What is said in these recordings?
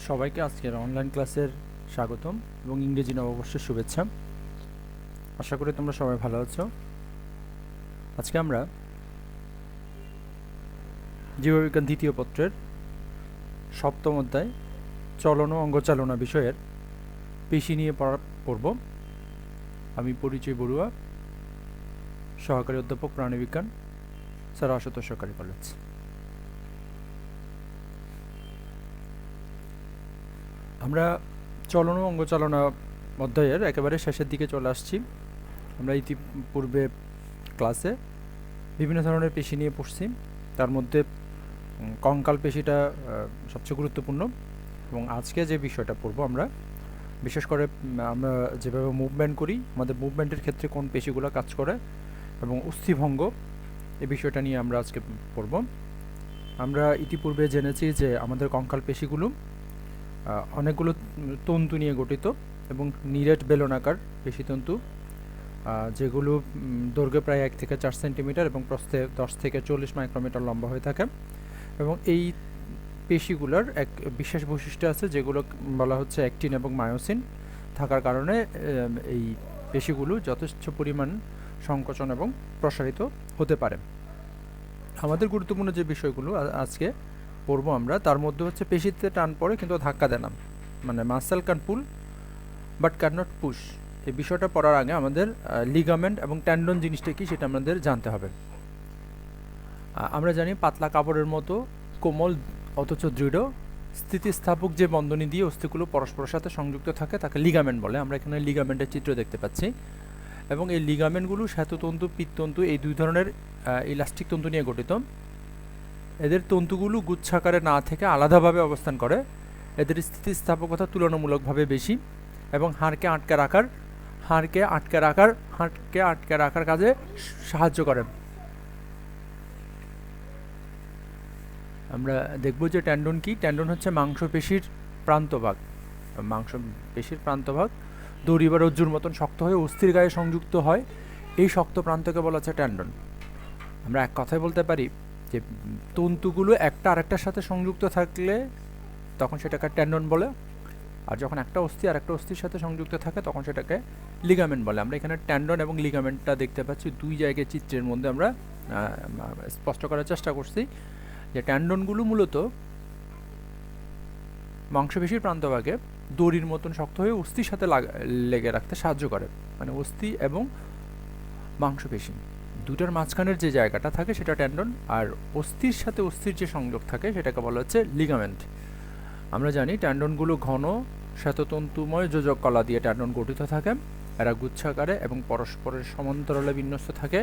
সবাইকে আজকের অনলাইন ক্লাসের স্বাগতম এবং ইংরেজি নববর্ষের শুভেচ্ছা। আশা করি তোমরা সবাই ভালো আছো। আজকে আমরা জীববিজ্ঞান দ্বিতীয় পত্রের সপ্তম অধ্যায় চলন ও অঙ্গচালনা বিষয়ের পেশি নিয়ে পড়ব। আমি পরিচয় বড়ুয়া, সহকারী অধ্যাপক প্রাণীবিজ্ঞান, স্যার আশুতোষ সরকারি কলেজ। আমরা চলন ও অঙ্গচালনা অধ্যায়ের একেবারে শেষের দিকে চলে আসছি। আমরা ইতিপূর্বে ক্লাসে বিভিন্ন ধরনের পেশি নিয়ে পড়ছি। তার মধ্যে কঙ্কাল পেশিটা সবচেয়ে গুরুত্বপূর্ণ এবং আজকে যে বিষয়টা পড়ব আমরা বিশেষ করে আমরা যেভাবে মুভমেন্ট করি, আমাদের মুভমেন্টের ক্ষেত্রে কোন পেশিগুলো কাজ করে এবং অস্থিভঙ্গ, এই বিষয়টা নিয়ে আমরা আজকে পড়ব। আমরা ইতিপূর্বে জেনেছি যে আমাদের কঙ্কাল পেশিগুলো অনেকগুলো তন্তু নিয়ে গঠিত এবং নিরেট বেলনাকার পেশিতন্তু, যেগুলো দৈর্ঘ্যে প্রায় 1 থেকে 4 সেন্টিমিটার এবং প্রস্থে 10 থেকে 40 মাইক্রোমিটার লম্বা হয়ে থাকে। এবং এই পেশিগুলোর এক বিশেষ বৈশিষ্ট্য আছে যেগুলো বলা হচ্ছে অ্যাক্টিন এবং মায়োসিন থাকার কারণে এই পেশিগুলো যথেষ্ট পরিমাণ সংকোচন এবং প্রসারিত হতে পারে। আমাদের গুরুত্বপূর্ণ যে বিষয়গুলো আজকে পড়বো আমরা, তার মধ্যে হচ্ছে পেশিতে টান পড়ে কিন্তু ধাক্কা দেয় না, মানে muscle can pool but can not push. এই বিষয়টা পড়ার আগে আমাদের লিগামেন্ট এবং ট্যান্ডন জিনিসটা কি সেটা আমাদের জানতে হবে। আমরা জানি পাতলা কাপড়ের মতো কোমল অথচ দৃঢ় স্থিতিস্থাপক যে বন্ধনী দিয়ে অস্থিগুলো পরস্পরের সাথে সংযুক্ত থাকে তাকে লিগামেন্ট বলে। আমরা এখানে লিগামেন্টের চিত্র দেখতে পাচ্ছি এবং এই লিগামেন্টগুলো শ্বেততন্তু, পিত্ততন্তু এই দুই ধরনের ইলাস্টিক তন্তু নিয়ে গঠিত। এদের তন্তুগুলো গুচ্ছাকারে না থেকে আলাদাভাবে অবস্থান করে। এদের স্থিতিস্থাপকতা তুলনামূলকভাবে বেশি এবং হাড়কে আটকে রাখার কাজে সাহায্য করে। আমরা দেখব যে ট্যান্ডন কি। ট্যান্ডন হচ্ছে মাংসপেশির প্রান্তভাগ। মাংসপেশির প্রান্তভাগ দড়ি বা রজ্জুর মতন শক্ত হয়ে অস্থির গায়ে সংযুক্ত হয়। এই শক্ত প্রান্তকে বলা হচ্ছে ট্যান্ডন। আমরা এক কথায় বলতে পারি যে তন্তুগুলো একটা আরেকটার সাথে সংযুক্ত থাকলে তখন সেটাকে ট্যান্ডন বলে, আর যখন একটা অস্থি আর একটা অস্থির সাথে সংযুক্ত থাকে তখন সেটাকে লিগামেন্ট বলে। আমরা এখানে ট্যান্ডন এবং লিগামেন্টটা দেখতে পাচ্ছি দুই জায়গায় চিত্রের মধ্যে আমরা স্পষ্ট করার চেষ্টা করছি যে ট্যান্ডনগুলো মূলত মাংসপেশির প্রান্তভাগে দড়ির মতন শক্ত হয়ে অস্থির সাথে লেগে রাখতে সাহায্য করে। মানে অস্থি এবং মাংসপেশি দুটার মাঝখানের যে জায়গাটা থাকে সেটা ট্যান্ডন, আর অস্থির সাথে অস্থির যে সংযোগ থাকে সেটাকে বলা হচ্ছে লিগামেন্ট। আমরা জানি ট্যান্ডনগুলো ঘন শ্বেততন্তুময় যোজক কলা দিয়ে ট্যান্ডন গঠিত থাকে। এরা গুচ্ছাকারে এবং পরস্পরের সমান্তরালে বিন্যস্ত থাকে।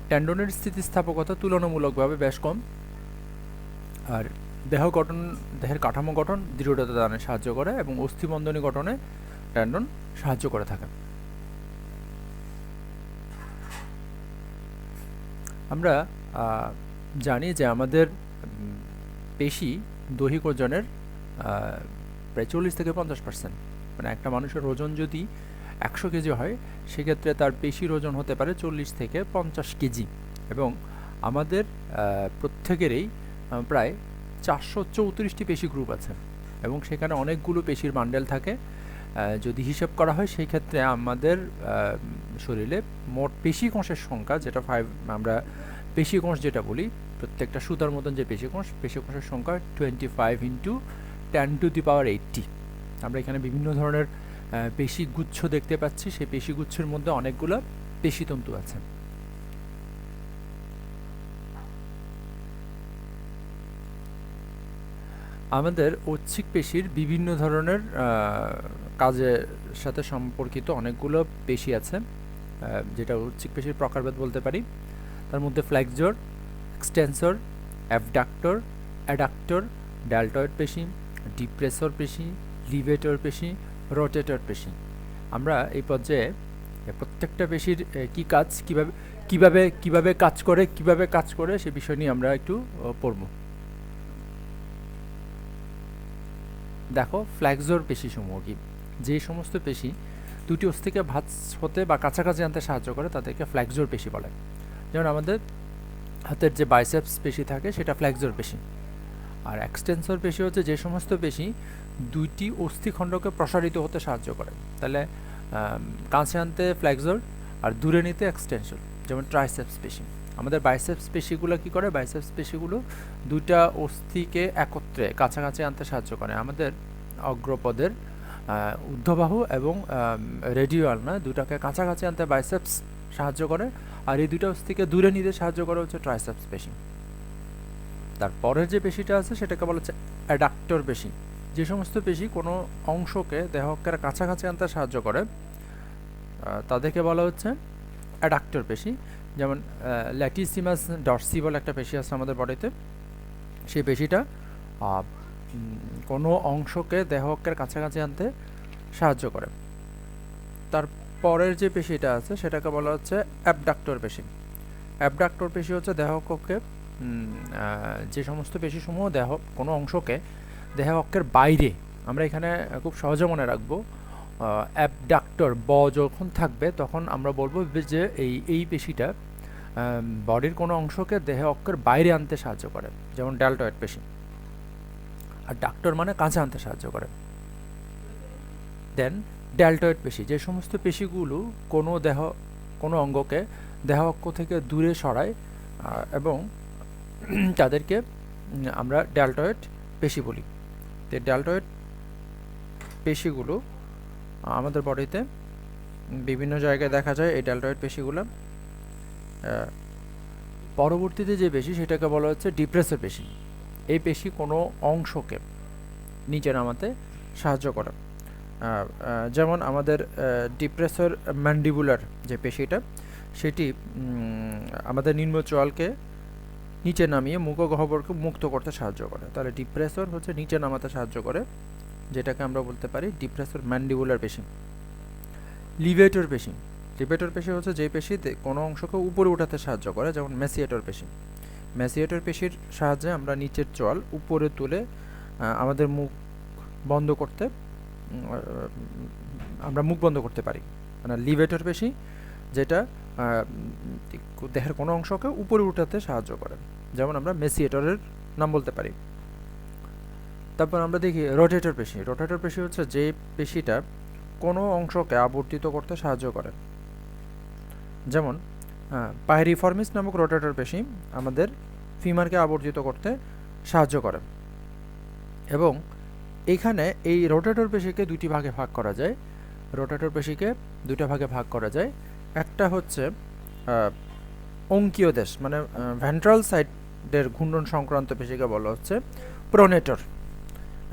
ট্যান্ডনের স্থিতিস্থাপকতা তুলনামূলকভাবে বেশ কম, আর দেহের কাঠামো গঠন দৃঢ়তা দানে সাহায্য করে এবং অস্থিবন্ধনী গঠনে ট্যান্ডন সাহায্য করে থাকে। আমরা জানি যে আমাদের পেশি দৈহিক ওজনের প্রায় 40 থেকে 50%। মানে একটা মানুষের ওজন যদি 100 কেজি হয় সেক্ষেত্রে তার পেশির ওজন হতে পারে 40 থেকে 50 কেজি। এবং আমাদের প্রত্যেকেরই প্রায় 434টি পেশি গ্রুপ আছে এবং সেখানে অনেকগুলো পেশির বান্ডেল থাকে। যদি হিসাব করা হয় সেই ক্ষেত্রে আমাদের শরীরে মোট পেশি কোষের সংখ্যা, যেটা আমরা পেশি কোষ যেটা বলি, প্রত্যেকটা সুতার মতন যে পেশি কোষের সংখ্যা 25 × 10⁻80। আমরা এখানে বিভিন্ন ধরনের পেশি গুচ্ছ দেখতে পাচ্ছি। সেই পেশি গুচ্ছের মধ্যে অনেকগুলো পেশিতন্তু আছে। আমাদের ঐচ্ছিক পেশির বিভিন্ন ধরনের কাজের সাথে সম্পর্কিত অনেকগুলো পেশি আছে, যেটা ঐচ্ছিক পেশির প্রকারভেদ বলতে পারি। তার মধ্যে flexor, extensor, abductor, adductor, deltoid পেশি, ডিপ্রেসর পেশি, লিভেটর পেশি, রোটেটর পেশি। আমরা এই পর্যায়ে প্রত্যেকটা পেশির কি কাজ, কিভাবে কাজ করে সে বিষয় নিয়ে আমরা একটু পড়ব। দেখো, ফ্লেক্সর পেশিসমূহ কি? যে সমস্ত পেশি দুটি অস্থিকে ভাঁজ হতে বা কাছাকাছি আনতে সাহায্য করে তাদেরকে ফ্লেক্সর পেশি বলে। যেমন আমাদের হাতের যে বাইসেপস পেশি থাকে সেটা ফ্লেক্সর পেশি। আর এক্সটেন্সর পেশি হচ্ছে যে সমস্ত পেশি দুইটি অস্থিখণ্ডকে প্রসারিত হতে সাহায্য করে। তাহলে কাছে আনতে ফ্লেক্সর আর দূরে নিতে এক্সটেনশন, যেমন ট্রাইসেপস পেশি। আমাদের বাইসেপস পেশিগুলো কি করে? বাইসেপস পেশিগুলো দুইটা অস্থিকে একত্রে কাছাকাছি আনতে সাহায্য করে। আমাদের অগ্রপদের ঊর্ধ্ববাহু এবং রেডিয়াল না দুটাকে কাছাকাছি আনতে বাইসেপস সাহায্য করে, আর এই দুইটা অস্থিকে দূরে নিতে সাহায্য করে হচ্ছে ট্রাইসেপস পেশি। তারপরের যে পেশিটা আছে সেটাকে বলা হচ্ছে অ্যাডাক্টর পেশি। যে সমস্ত পেশি কোনো অংশকে দেহকের কাছাকাছি আনতে সাহায্য করে তাদেরকে বলা হচ্ছে অ্যাডাক্টর পেশি। যেমন ল্যাটিসিমাস ডরসি বলে একটা পেশি আছে আমাদের বডিতে, সেই পেশিটা কোনো অংশকে দেহকের কাছাকাছি আনতে সাহায্য করে। তারপরের যে পেশিটা আছে সেটাকে বলা হচ্ছে অ্যাবডাক্টর পেশি। অ্যাবডাক্টর পেশি হচ্ছে দেহককে যে সমস্ত পেশিসমূহ দেহ কোনো অংশকে দেহকের বাইরে, আমরা এখানে খুব সহজে মনে রাখবো, অ্যাবডাক্টর ব যখন থাকবে তখন আমরা বলবো যে এই পেশিটা বডির কোনো অংশকে দেহ অক্ষের বাইরে আনতে সাহায্য করে, যেমন ডেল্টয়েড পেশি। আর ডাক্টর মানে কাছে আনতে সাহায্য করে। দেন ডেল্টয়েড পেশি, যে সমস্ত পেশিগুলো কোনো অঙ্গকে দেহ অক্ষ থেকে দূরে সরায় এবং তাদেরকে আমরা ডেল্টয়েড পেশি বলি। তো ডেল্টয়েড পেশিগুলো আমাদের বডিতে বিভিন্ন জায়গায় দেখা যায় এই ডেল্টয়েড পেশিগুলো। পরবর্তীতে যে পেশি সেটাকে বলা হচ্ছে ডিপ্রেসর পেশি। এই পেশি কোনো অংশকে নিচে নামাতে সাহায্য করে। যেমন আমাদের ডিপ্রেসর ম্যান্ডিবুলার যে পেশিটা, সেটি আমাদের নিম্ন চোয়ালকে নিচে নামিয়ে মুখগহ্বরকে মুক্ত করতে সাহায্য করে। তাহলে ডিপ্রেসর হচ্ছে নিচে নামাতে সাহায্য করে, যেটাকে আমরা বলতে পারি ডিপ্রেসর ম্যান্ডিবুলার পেশি। লিভেটর পেশি, লিভেটর পেশি হচ্ছে যে পেশি কোনো অংশকে উপরে উঠাতে সাহায্য করে, যেমন মেসিয়েটর পেশি। মেসিয়েটর পেশির সাহায্যে আমরা নিচের চোয়াল উপরে তুলে আমাদের মুখ বন্ধ করতে পারি। মানে লিভেটর পেশি যেটা দেহের কোনো অংশকে উপরে উঠাতে সাহায্য করে, যেমন আমরা মেসিয়েটরের নাম বলতে পারি। তারপর আমরা দেখি রোটেটর পেশি। রোটেটর পেশি হচ্ছে যে পেশিটা কোনো অংশকে আবর্তিত করতে সাহায্য করে, যেমন পাইরিফর্মিস নামক রোটেটর পেশি আমাদের ফিমারকে আবর্তিত করতে সাহায্য করে। এবং এখানে এই রোটেটর পেশিকে দুটি ভাগে ভাগ করা যায়। রোটেটর পেশিকে দুটো ভাগে ভাগ করা যায়। একটা হচ্ছে অঙ্কীয় দেশ, মানে ভেন্ট্রাল সাইডের ঘূর্ণন সংক্রান্ত পেশিকে বলা হচ্ছে প্রোনেটর,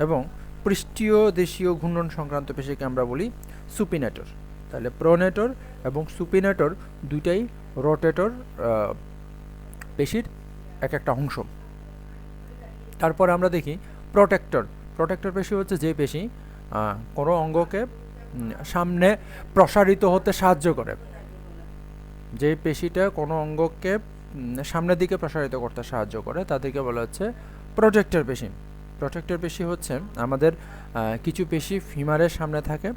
এবং পৃষ্ঠীয় দেশীয় ঘূর্ণন সংক্রান্ত পেশিকে আমরা বলি সুপিনেটর। তাহলে প্রোনেটর এবং সুপিনেটর দুইটাই রোটেটর পেশির এক একটা অংশ। তারপর আমরা দেখি প্রোটেক্টর। প্রোটেক্টর পেশি হচ্ছে যে পেশি কোনো অঙ্গকে সামনে প্রসারিত হতে সাহায্য করে। যে পেশিটা কোনো অঙ্গকে সামনের দিকে প্রসারিত করতে সাহায্য করে তাদেরকে বলা হচ্ছে প্রোটেক্টর পেশি। প্রোটেক্টর পেশি হচ্ছে আমাদের কিছু পেশি ফিমারের সামনে থাকে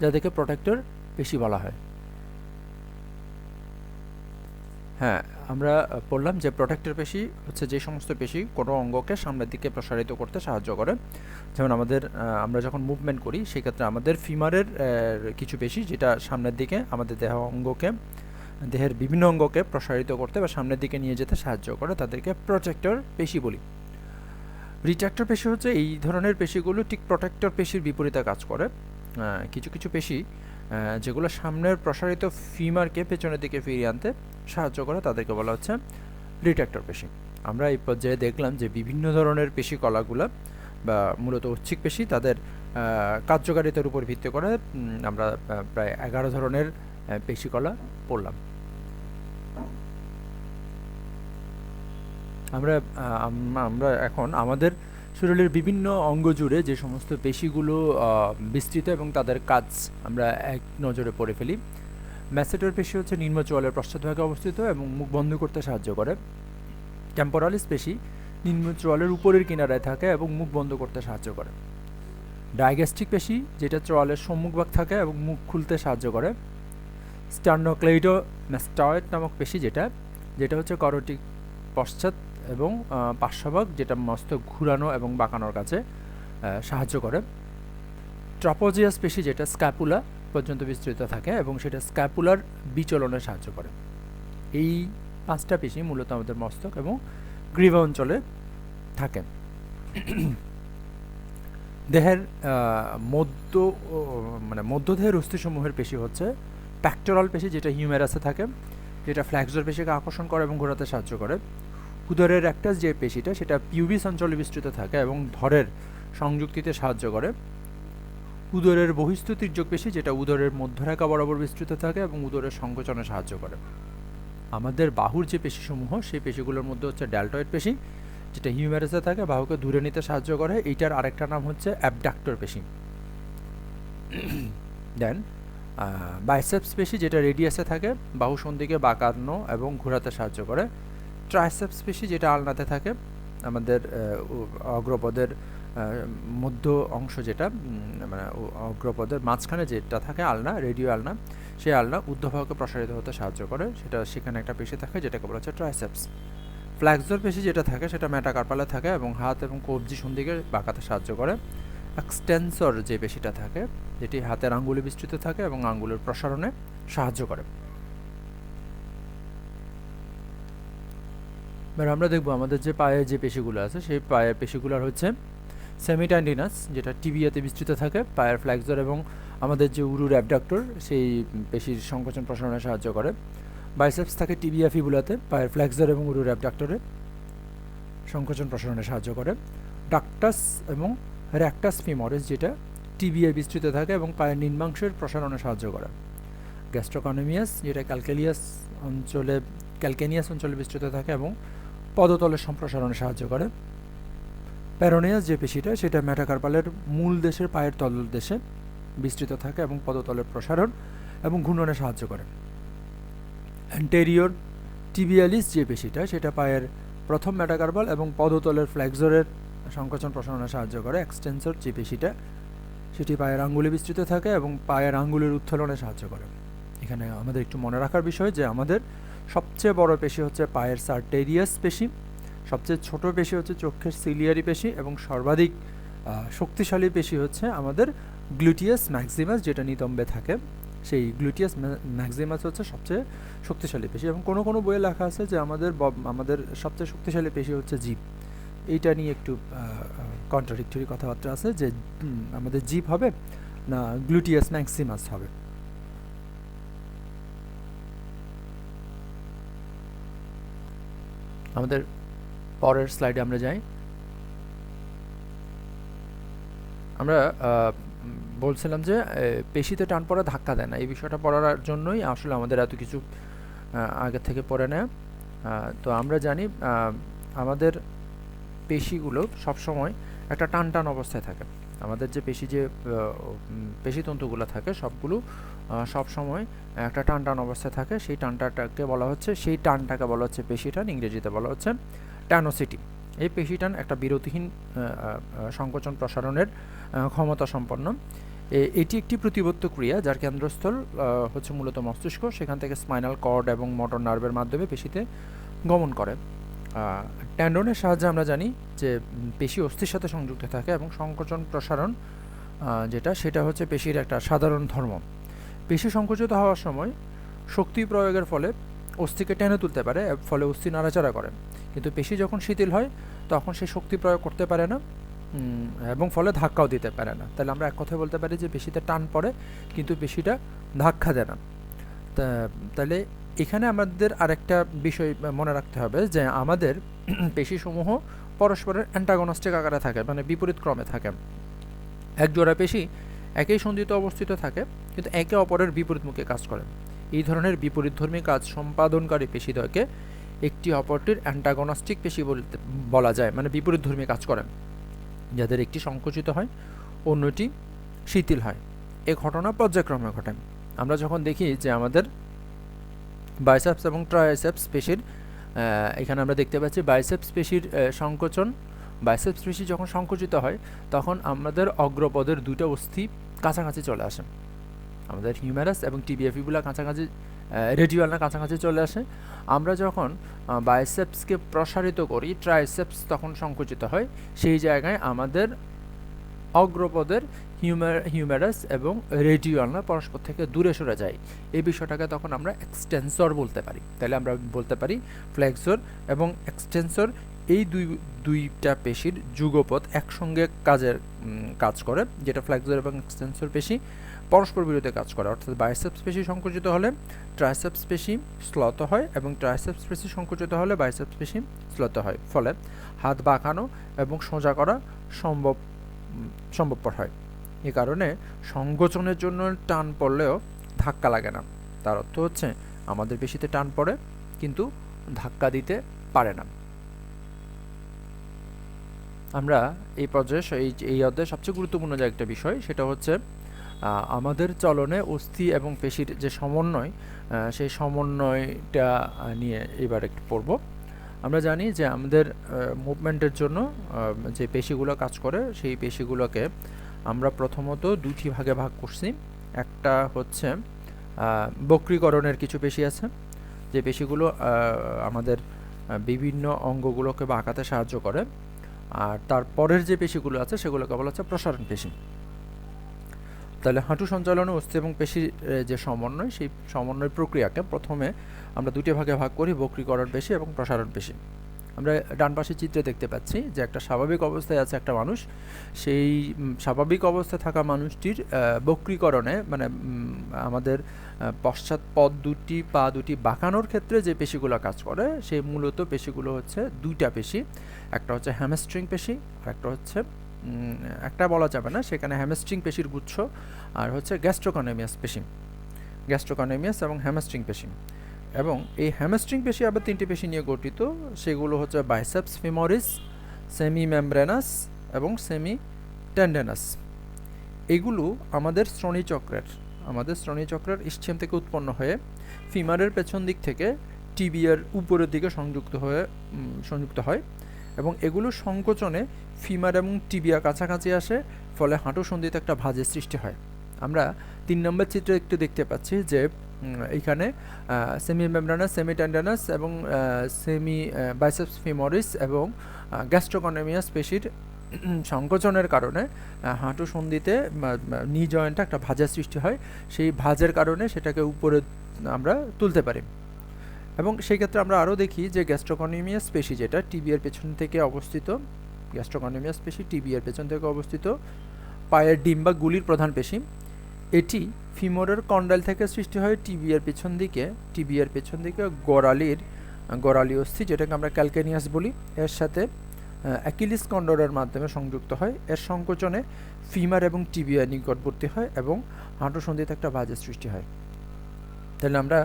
যাদেরকে প্রোটেক্টর পেশি বলা হয়। হ্যাঁ, আমরা বললাম যে প্রোটেক্টর পেশি হচ্ছে যে সমস্ত পেশি কোনো অঙ্গকে সামনের দিকে প্রসারিত করতে সাহায্য করে। যেমন আমরা যখন মুভমেন্ট করি সেক্ষেত্রে আমাদের ফিমারের কিছু পেশি যেটা সামনের দিকে আমাদের দেহের বিভিন্ন অঙ্গকে প্রসারিত করতে বা সামনের দিকে নিয়ে যেতে সাহায্য করে, তাদেরকে প্রোটেক্টর পেশি বলি। রিট্রাক্টর পেশি হচ্ছে এই ধরনের পেশিগুলো ঠিক প্রোটেক্টর পেশির বিপরীতে কাজ করে। কিছু কিছু পেশি যেগুলো সামনের প্রসারিত ফিমারকে পেছনের দিকে ফিরিয়ে আনতে সাহায্য করে তাদেরকে বলা হচ্ছে রিট্রাক্টর পেশি। আমরা এই পর্যায়ে দেখলাম যে বিভিন্ন ধরনের পেশি কলাগুলো বা মূলত ঐচ্ছিক পেশি তাদের কার্যকারিতার উপর ভিত্তি করে আমরা প্রায় 11 ধরনের পেশি কলা পড়লাম। আমরা এখন আমাদের শরীরের বিভিন্ন অঙ্গ জুড়ে যে সমস্ত পেশিগুলো বিস্তৃত এবং তাদের কাজ আমরা এক নজরে পড়ে ফেলি। ম্যাসেটর পেশি হচ্ছে নিম্ন চোয়ালের পশ্চাৎভাগে অবস্থিত এবং মুখ বন্ধ করতে সাহায্য করে। টেম্পোরালিস পেশি নিম্ন চোয়ালের উপরের কিনারায় থাকে এবং মুখ বন্ধ করতে সাহায্য করে। ডায়াগ্যাস্ট্রিক পেশি যেটা চোয়ালের সম্মুখভাগ থাকে এবং মুখ খুলতে সাহায্য করে। স্টার্নোক্লেইডোমাস্টয়েড নামক পেশি যেটা হচ্ছে করোটিক পশ্চাৎ এবং পার্শ্বভাগ যেটা মস্তক ঘুরানো এবং বাঁকানোর কাছে সাহায্য করে। ট্রাপোজিয়াস পেশি যেটা স্ক্যাপুলা পর্যন্ত বিস্তৃত থাকে এবং সেটা স্ক্যাপুলার বিচলনে সাহায্য করে। এই 5টা পেশি মূলত আমাদের মস্তক এবং গ্রীবা অঞ্চলে থাকে। দেহের মধ্যদেহের অস্থিসমূহের পেশি হচ্ছে প্যাক্টোরাল পেশি, যেটা হিউমেরাসে থাকে, যেটা ফ্ল্যাক্সর পেশিকে আকর্ষণ করে এবং ঘোরাতে সাহায্য করে। উদরের রেক্টাস যে পেশিটা সেটা পিউবিস অঞ্চলে বিস্তৃত থাকে এবং ধরের সংযুক্তিতে সাহায্য করে। উদরের বহিস্থ তির্যক পেশি যেটা উদরের মধ্যরেখা বরাবর বিস্তৃত থাকে এবং উদরের সংকোচনে সাহায্য করে। আমাদের বাহুর যে পেশিসমূহ সেই পেশিগুলোর মধ্যে হচ্ছে ডেল্টয়েড পেশি, যেটা হিউমেরাসে থাকে, বাহুকে ধরে নিতে সাহায্য করে। এইটার আরেকটা নাম হচ্ছে অ্যাবডাক্টর পেশি। দেন বাইসেপস পেশি যেটা রেডিয়াসে থাকে, বাহু সন্ধিকে বাঁকানো এবং ঘোরাতে সাহায্য করে। ট্রাইসেপস পেশি যেটা আলনাতে থাকে, আমাদের অগ্রপদের মধ্য অংশ যেটা মানে অগ্রপদের মাঝখানে যেটা থাকে আলনা, রেডিও আলনা, সেই আলনা ঊর্ধ্ববাহুকে প্রসারিত হতে সাহায্য করে। সেখানে একটা পেশি থাকে যেটাকে বলা হচ্ছে ট্রাইসেপস। ফ্ল্যাক্সর পেশি যেটা থাকে সেটা মেটাকার্পালে থাকে এবং হাত এবং কবজি সন্ধিকে বাঁকাতে সাহায্য করে। এক্সটেন্সর যে পেশিটা থাকে, যেটি হাতের আঙ্গুলে বিস্তৃত থাকে এবং আঙ্গুলের প্রসারণে সাহায্য করে। এবার আমরা দেখবো আমাদের যে পায়ের যে পেশিগুলো আছে সেই পায়ের পেশিগুলোর হচ্ছে সেমিটেন্ডিনাস, যেটা টিবিয়াতে বিস্তৃত থাকে, পায়ের ফ্ল্যাক্সর এবং আমাদের যে উরুর অ্যাবডাক্টর সেই পেশির সংকোচন প্রসারণে সাহায্য করে। বাইসেপস থাকে টিবিয়া ফিবুলাতে, পায়ের ফ্ল্যাক্সর এবং উরুর অ্যাবডাক্টরে সংকোচন প্রসারণে সাহায্য করে। ডাক্টাস এবং র্যাক্টাস ফিমরিস যেটা টিবিয়া বিস্তৃত থাকে এবং পায়ের নিম্নাংশের প্রসারণে সাহায্য করে। গ্যাস্ট্রোকানোমিয়াস যেটা ক্যালকেনিয়াস অঞ্চলে বিস্তৃত থাকে এবং পদতলের সম্প্রসারণে সাহায্য করে। প্যারোনিয়াস যে পেশিটা সেটা মেটাকার্পালের মূল দেশের পায়ের তলদেশে বিস্তৃত থাকে এবং পদতলের প্রসারণ এবং ঘূর্ণনে সাহায্য করে। অ্যান্টেরিয়র টিবিয়ালিস যে পেশিটা সেটা পায়ের প্রথম মেটাকার্পাল এবং পদতলের ফ্ল্যাক্সরের সংকোচন প্রসারণে সাহায্য করে। এক্সটেন্সর যে পেশিটা সেটি পায়ের আঙ্গুলে বিস্তৃত থাকে এবং পায়ের আঙ্গুলের উত্তোলনে সাহায্য করে। এখানে আমাদের একটু মনে রাখার বিষয় যে আমাদের সবচেয়ে বড় পেশি হচ্ছে পায়ের সার্টেরিয়াস পেশি, সবচেয়ে ছোট পেশি হচ্ছে চোখের সিলিয়ারি পেশি এবং সর্বাধিক শক্তিশালী পেশি হচ্ছে আমাদের গ্লুটিয়াস ম্যাক্সিমাস, যেটা নিতম্বে থাকে। সেই গ্লুটিয়াস ম্যাক্সিমাস হচ্ছে সবচেয়ে শক্তিশালী পেশি এবং কোনো কোনো বইয়ে লেখা আছে যে আমাদের সবচেয়ে শক্তিশালী পেশি হচ্ছে জিভ। এইটা নিয়ে একটু কন্ট্রাডিক্টরি কথাবার্তা আছে যে আমাদের জিভ হবে না গ্লুটিয়াস ম্যাক্সিমাস হবে। আমাদের পরের স্লাইডে আমরা যাই। আমরা বলছিলাম যে পেশিতে টান পড়া ধাক্কা দেয় না, এই বিষয়টা পড়ার জন্যই আসলে আমাদের এত কিছু আগে থেকে পড়ে নেয়। তো আমরা জানি আমাদের পেশিগুলো সবসময় একটা টান টান অবস্থায় থাকে। আমাদের যে পেশিতন্তুগুলো থাকে সবগুলো সবসময় একটা টান টান অবস্থায় থাকে। সেই টানটাকে বলা হচ্ছে পেশি টান, ইংরেজিতে বলা হচ্ছে ট্যানোসিটি। এই পেশি টান একটা বিরতিহীন সংকোচন প্রসারণের ক্ষমতা সম্পন্ন। এটি একটি প্রতিবর্ত ক্রিয়া যার কেন্দ্রস্থল হচ্ছে মূলত মস্তিষ্ক, সেখান থেকে স্পাইনাল কর্ড এবং মোটর নার্ভের মাধ্যমে পেশিতে গমন করে। ট্যান্ডনের সাহায্যে আমরা জানি যে পেশি অস্থির সাথে সংযুক্ত থাকে এবং সংকোচন প্রসারণ সেটা হচ্ছে পেশির একটা সাধারণ ধর্ম। পেশি সংকুচিত হওয়ার সময় শক্তি প্রয়োগের ফলে অস্থিকে টেনে তুলতে পারে, ফলে অস্থি নাড়াচাড়া করে। কিন্তু পেশি যখন শিথিল হয় তখন সে শক্তি প্রয়োগ করতে পারে না এবং ফলে ধাক্কাও দিতে পারে না। তাহলে আমরা এক কথায় বলতে পারি যে পেশিতে টান পড়ে কিন্তু পেশিটা ধাক্কা দেয় না। তাহলে এখানে আমাদের আরেকটা বিষয় মনে রাখতে হবে যে আমাদের পেশিসমূহ পরস্পরের অ্যান্টাগনিস্টিক আকারে থাকে, মানে বিপরীত ক্রমে থাকে। এক জোড়া পেশি একই সন্ধিতে অবস্থিত থাকে কিন্তু একে অপরের বিপরীতমুখে কাজ করে। এই ধরনের বিপরীতধর্মী কাজ সম্পাদনকারী পেশিদ্বয়কে একটি অপরটির অ্যান্টাগনিস্টিক পেশি বলা যায়, মানে বিপরীতধর্মী কাজ করে, যাদের একটি সংকুচিত হয় অন্যটি শিথিল হয়। এ ঘটনা পর্যায়ক্রমে ঘটে। আমরা যখন দেখি যে আমাদের বাইসেপস এবং ট্রাইসেপস পেশির এখানে আমরা দেখতে পাচ্ছি বাইসেপস পেশির সংকোচন, বাইসেপস পেশি যখন সংকুচিত হয় তখন আমাদের অগ্রপদের দুটো অস্থি কাছাকাছি চলে আসে। আমাদের হিউমেরাস এবং টিবিয়া ফিবুলা কাছাকাছি, রেডিওয়ালনা কাছাকাছি চলে আসে। আমরা যখন বাইসেপসকে প্রসারিত করি ট্রাইসেপস তখন সংকুচিত হয়। সেই জায়গায় আমাদের অগ্রপদের হিউমেরাস এবং রেডিওয়ালনা পরস্পর থেকে দূরে সরে যায়। এই বিষয়টাকে তখন আমরা এক্সটেন্সর বলতে পারি। তাহলে আমরা বলতে পারি ফ্লেক্সর এবং এক্সটেন্সর এই দুইটা পেশির যুগপৎ একসঙ্গে কাজ করে, যেটা ফ্লেক্সর এবং এক্সটেন্সর পেশি পরস্পর বিরোধী কাজ করে। অর্থাৎ বাইসেপস পেশি সংকুচিত হলে ট্রাইসেপস পেশি স্লথ হয় এবং ট্রাইসেপস পেশি সংকুচিত হলে বাইসেপস পেশি স্লথ হয়। ফলে হাত বাঁকানো এবং সোজা করা সম্ভবপর হয়। এ কারণে সংকোচনের জন্য টান পড়লেও ধাক্কা লাগে না। তার অর্থ হচ্ছে আমাদের পেশিতে টান পড়ে কিন্তু ধাক্কা দিতে পারে না। আমরা এই পর্যায়ে এই অধ্যায়ে সবচেয়ে গুরুত্বপূর্ণ যে একটা বিষয়, সেটা হচ্ছে আমাদের চলনে অস্থি এবং পেশির যে সমন্বয়, সেই সমন্বয়টা নিয়ে এবার একটু পড়ব। আমরা জানি যে আমাদের মুভমেন্টের জন্য যে পেশিগুলো কাজ করে, সেই পেশিগুলোকে আমরা প্রথমত দুটি ভাগে ভাগ করছি। একটা হচ্ছে বক্রীকরণের কিছু পেশি আছে, যে পেশিগুলো আমাদের বিভিন্ন অঙ্গগুলোকে বাঁকাতে সাহায্য করে। আর তারপরের যে পেশিগুলো আছে সেগুলোকে বলা হচ্ছে প্রসারণ পেশি। তাহলে হাঁটু সঞ্চালনে অস্থি এবং পেশির যে সমন্বয়, সেই সমন্বয় প্রক্রিয়াকে প্রথমে আমরা দুটি ভাগে ভাগ করি, বক্রীকরণ পেশি এবং প্রসারণ পেশি। আমরা ডান পাশের চিত্রে দেখতে পাচ্ছি যে একটা স্বাভাবিক অবস্থায় আছে একটা মানুষ। সেই স্বাভাবিক অবস্থায় থাকা মানুষটির বক্রীকরণে, মানে আমাদের পশ্চাৎ পদ দুটি, পা দুটি বাঁকানোর ক্ষেত্রে যে পেশিগুলো কাজ করে, সেই মূলত পেশিগুলো হচ্ছে দুইটা পেশি। একটা হচ্ছে হ্যামস্ট্রিং পেশি, আর একটা হচ্ছে একটা বলা যাবে না, সেখানে হ্যামস্ট্রিং পেশির গুচ্ছ, আর হচ্ছে গ্যাস্ট্রোকনেমিয়াস পেশি, গ্যাস্ট্রোকনেমিয়াস এবং হ্যামস্ট্রিং পেশি। এবং এই হ্যামস্ট্রিং পেশি আবার তিনটি পেশি নিয়ে গঠিত। সেগুলো হচ্ছে বাইসেপস ফিমোরিস, সেমি মেমব্রেনাস এবং সেমি টেন্ডেনাস। এগুলো আমাদের শ্রোণীচক্রের ইসচিয়াম থেকে উৎপন্ন হয়ে ফিমারের পেছন দিক থেকে টিবিয়ার উপরের দিকে সংযুক্ত হয় এবং এগুলো সংকোচনে ফিমার এবং টিবিয়া কাছাকাছি আসে, ফলে হাঁটু সন্ধিতে একটা ভাঁজের সৃষ্টি হয়। আমরা 3 নম্বর চিত্রে একটু দেখতে পাচ্ছি যে এইখানে সেমি মেমব্রেনাস, সেমি টেন্ডেনাস এবং সেমি বাইসেপস ফিমোরিস এবং গ্যাস্ট্রোকনেমিয়াস পেশির সংকোচনের কারণে হাঁটু সন্ধিতে নি জয়েন্টে একটা ভাঁজের সৃষ্টি হয়। সেই ভাঁজের কারণে সেটাকে উপরে আমরা তুলতে পারি। এবং সেই ক্ষেত্রে আমরা আরও দেখি যে গ্যাস্ট্রোকনেমিয়াস পেশি, যেটা টিবিয়ার পেছন থেকে অবস্থিত, গ্যাস্ট্রোকনেমিয়াস পেশি টিবিয়ার পেছন থেকে অবস্থিত, পায়ের ডিম বা গুলির প্রধান পেশি। এটি ফিমোরের কন্ডাইল থেকে সৃষ্টি হয় টিবিয়ার পেছন দিকে গোড়ালি অস্থি, যেটাকে আমরা ক্যালকেনিয়াস বলি, এর সাথে অ্যাকিলিস কন্ডরের মাধ্যমে সংযুক্ত হয়। এর সংকোচনে ফিমার এবং টিবিয়া নিকটবর্তী হয় এবং হাঁটু সন্ধিতে একটা ভাঁজের সৃষ্টি হয়। তাহলে আমরা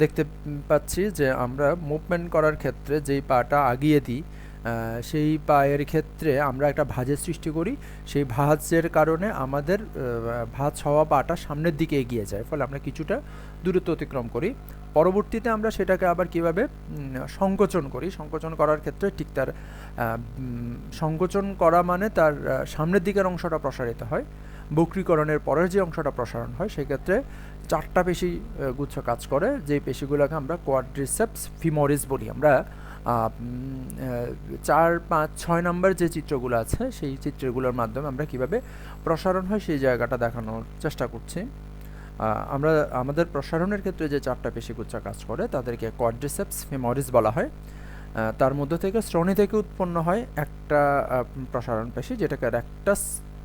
দেখতে পাচ্ছি যে আমরা মুভমেন্ট করার ক্ষেত্রে যেই পাটা আগিয়ে দিই, সেই পায়ের ক্ষেত্রে আমরা একটা ভাঁজের সৃষ্টি করি। সেই ভাঁজের কারণে আমাদের ভাঁজ হওয়া পাটা সামনের দিকে এগিয়ে যায়, ফলে আমরা কিছুটা দূরত্ব অতিক্রম করি। পরবর্তীতে আমরা সেটাকে আবার কিভাবে সংকোচন করার ক্ষেত্রে ঠিক তার সংকোচন করা মানে তার সামনের দিকের অংশটা প্রসারিত হয়। বক্রীকরণের পরের যে অংশটা প্রসারণ হয়, সেক্ষেত্রে 4টা পেশি গুচ্ছ কাজ করে, যে পেশিগুলোকে আমরা কোয়াড্রিসেপস ফিমোরিস বলি। আমরা 4, 5, 6 নম্বর যে চিত্রগুলো আছে, সেই চিত্রগুলোর মাধ্যমে আমরা কিভাবে প্রসারণ হয় সেই জায়গাটা দেখানোর চেষ্টা করছি। আমরা আমাদের প্রসারণের ক্ষেত্রে যে 4টা পেশিগুচ্ছ কাজ করে তাদেরকে কোয়াড্রিসেপস ফিমোরিস বলা হয়। তার মধ্য থেকে শ্রোণী থেকে উৎপন্ন হয় একটা প্রসারণ পেশি, যেটাকে রেক্টাস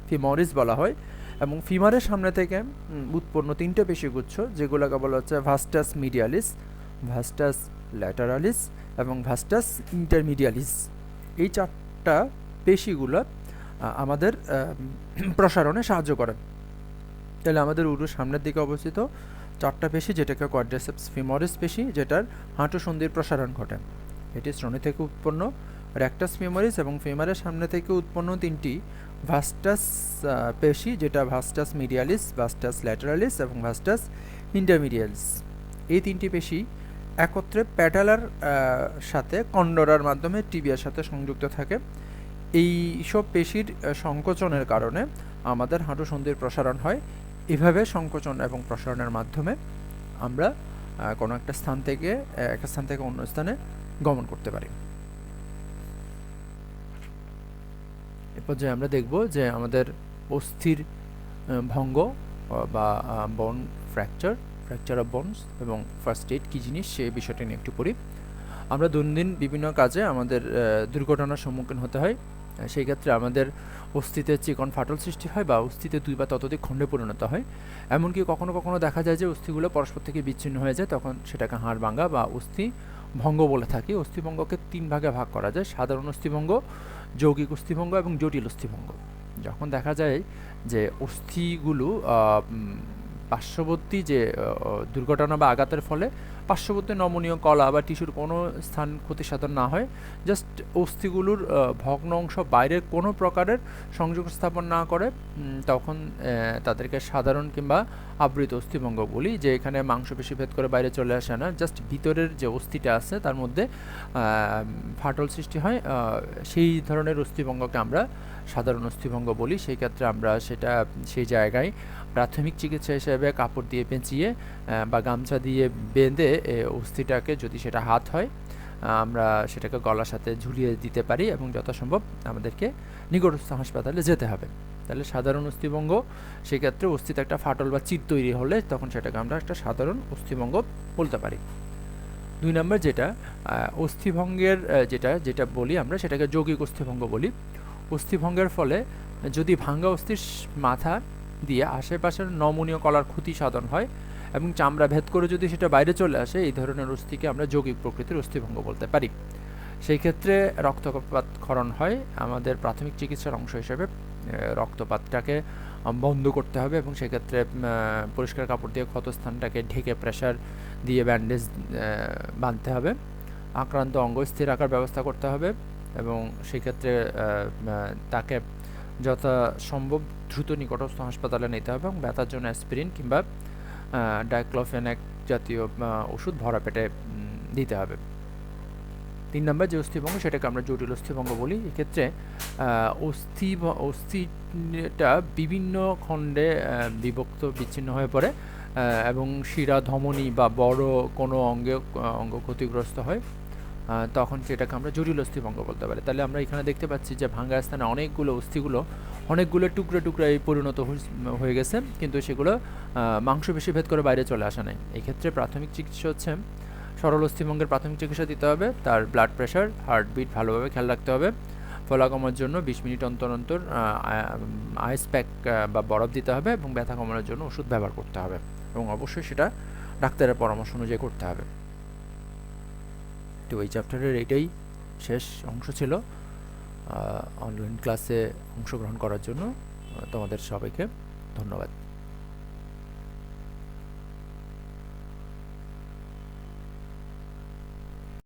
ফিমোরিস বলা হয়, এবং ফিমারের সামনে থেকে উৎপন্ন 3টে পেশিগুচ্ছ, যেগুলোকে বলা হচ্ছে ভাস্টাস মিডিয়ালিস, ভাস্টাস ল্যাটারালিস এবং ভাস্টাস ইন্টারমিডিয়ালিস। এই 4টা পেশিগুলো আমাদের প্রসারণে সাহায্য করে। তাহলে আমাদের উরুর সামনের দিকে অবস্থিত 4টা পেশি, যেটাকে কোয়াড্রিসেপস ফিমোরিস পেশি, যেটার হাঁটু সন্ধির প্রসারণ ঘটে। এটি শ্রোণী থেকে উৎপন্ন রেক্টাস ফিমোরিস এবং ফিমারের সামনে থেকে উৎপন্ন 3টি ভাস্টাস পেশি, যেটা ভাস্টাস মিডিয়ালিস, ভাস্টাস ল্যাটারালিস এবং ভাস্টাস ইন্টারমিডিয়ালিস। এই 3টি পেশি একত্রে প্যাটেলার সাথে কন্ডরার মাধ্যমে টিবিয়ার সাথে সংযুক্ত থাকে। এই সব পেশির সংকোচনের কারণে আমাদের হাঁটু সন্ধির প্রসারণ হয়। এভাবে সংকোচন এবং প্রসারণের মাধ্যমে আমরা কোনো একটা স্থান থেকে অন্য স্থানে গমন করতে পারি। এরপর যে আমরা দেখব যে আমাদের অস্থির ভঙ্গ বা বোন ফ্র্যাকচার অফ বোনস এবং ফার্স্ট এইড কী জিনিস সে বিষয়টা নিয়ে একটু পড়ি। আমরা দৈনন্দিন বিভিন্ন কাজে আমাদের দুর্ঘটনার সম্মুখীন হতে হয়। সেই ক্ষেত্রে আমাদের অস্থিতে চিকন ফাটল সৃষ্টি হয় বা অস্থিতে 2 বা ততোধিক খণ্ডে পরিণত হয়। এমনকি কখনো কখনো দেখা যায় যে অস্থিগুলো পরস্পর থেকে বিচ্ছিন্ন হয়ে যায়, তখন সেটাকে হাড় ভাঙা বা অস্থি ভঙ্গ বলে থাকি। অস্থিভঙ্গকে 3 ভাগে ভাগ করা যায়: সাধারণ অস্থিভঙ্গ, যৌগিক অস্থিভঙ্গ এবং জটিল অস্থিভঙ্গ। যখন দেখা যায় যে অস্থিগুলো পার্শ্ববর্তী যে দুর্ঘটনা বা আঘাতের ফলে পার্শ্ববর্তী নমনীয় কলা বা টিস্যুর কোনো স্থান ক্ষতিসাধন না হয়, জাস্ট অস্থিগুলোর ভগ্ন অংশ বাইরের কোনো প্রকারের সংযোগ স্থাপন না করে, তখন তাদেরকে সাধারণ কিংবা আবৃত অস্থিভঙ্গ বলি। যে এখানে মাংসপেশি ভেদ করে বাইরে চলে আসে না, জাস্ট ভিতরের যে অস্থিটা আছে তার মধ্যে ফাটল সৃষ্টি হয়, সেই ধরনের অস্থিভঙ্গকে আমরা সাধারণ অস্থিভঙ্গ বলি। সেই ক্ষেত্রে আমরা সেই জায়গায় প্রাথমিক চিকিৎসা হিসেবে কাপড় দিয়ে পেঁচিয়ে বা গামছা দিয়ে বেঁধে অস্থিটাকে, যদি সেটা হাত হয়, আমরা সেটাকে গলার সাথে ঝুলিয়ে দিতে পারি এবং যথাসম্ভব আমাদেরকে নিকটস্থ হাসপাতালে যেতে হবে। তাহলে সাধারণ অস্থিভঙ্গ, সেক্ষেত্রে অস্থিতে একটা ফাটল বা চির তৈরি হলে তখন সেটাকে আমরা একটা সাধারণ অস্থিভঙ্গ বলতে পারি। 2 নম্বর যেটা অস্থিভঙ্গের যেটা বলি আমরা, সেটাকে যৌগিক অস্থিভঙ্গ বলি। অস্থিভঙ্গের ফলে যদি ভাঙ্গা অস্থির মাথা দিয়ে আশেপাশের নমনীয় কলার ক্ষতি সাধন হয় এবং চামড়া ভেদ করে যদি সেটা বাইরে চলে আসে, এই ধরনের অস্থিকে আমরা যৌগিক প্রকৃতির অস্থিভঙ্গ বলতে পারি। সেই ক্ষেত্রে রক্তপাত ক্ষরণ হয়। আমাদের প্রাথমিক চিকিৎসার অংশ হিসেবে রক্তপাতটাকে বন্ধ করতে হবে এবং সেক্ষেত্রে পরিষ্কার কাপড় দিয়ে ক্ষতস্থানটাকে ঢেকে প্রেসার দিয়ে ব্যান্ডেজ বাঁধতে হবে। আক্রান্ত অঙ্গ স্থির রাখার ব্যবস্থা করতে হবে এবং সেক্ষেত্রে তাকে যথাসম্ভব দ্রুত নিকটস্থ হাসপাতালে নিতে হবে এবং ব্যথার জন্য অ্যাসপিরিন কিংবা ডাইক্লোফেনাক জাতীয় ওষুধ ভরা পেটে দিতে হবে। 3 নম্বর যে অস্থিভঙ্গ, সেটাকে আমরা জটিল অস্থিভঙ্গ বলি। এক্ষেত্রে অস্থিটা বিভিন্ন খণ্ডে বিভক্ত বিচ্ছিন্ন হয়ে পড়ে এবং শিরা, ধমনী বা বড় কোনো অঙ্গ ক্ষতিগ্রস্ত হয়, তখন সেটাকে আমরা জটিল অস্থিভঙ্গ বলতে পারি। তাহলে আমরা এখানে দেখতে পাচ্ছি যে ভাঙ্গা স্থানে অনেকগুলো টুকরায় পরিণত হয়ে গেছে, কিন্তু সেগুলো মাংসপেশি ভেদ করে বাইরে চলে আসা নাই। এক্ষেত্রে প্রাথমিক চিকিৎসা হচ্ছে সরল অস্থিভঙ্গের প্রাথমিক চিকিৎসা দিতে হবে। তার ব্লাড প্রেশার, হার্টবিট ভালোভাবে খেয়াল রাখতে হবে। ফলা কমার জন্য 20 মিনিট অন্তর অন্তর আইস প্যাক বা বরফ দিতে হবে এবং ব্যথা কমানোর জন্য ওষুধ ব্যবহার করতে হবে এবং অবশ্যই সেটা ডাক্তারের পরামর্শ অনুযায়ী করতে হবে। তো এই চ্যাপ্টারের এটাই শেষ অংশ ছিল। অনলাইন ক্লাসে অংশগ্রহণ করার জন্য তোমাদের সবাইকে ধন্যবাদ।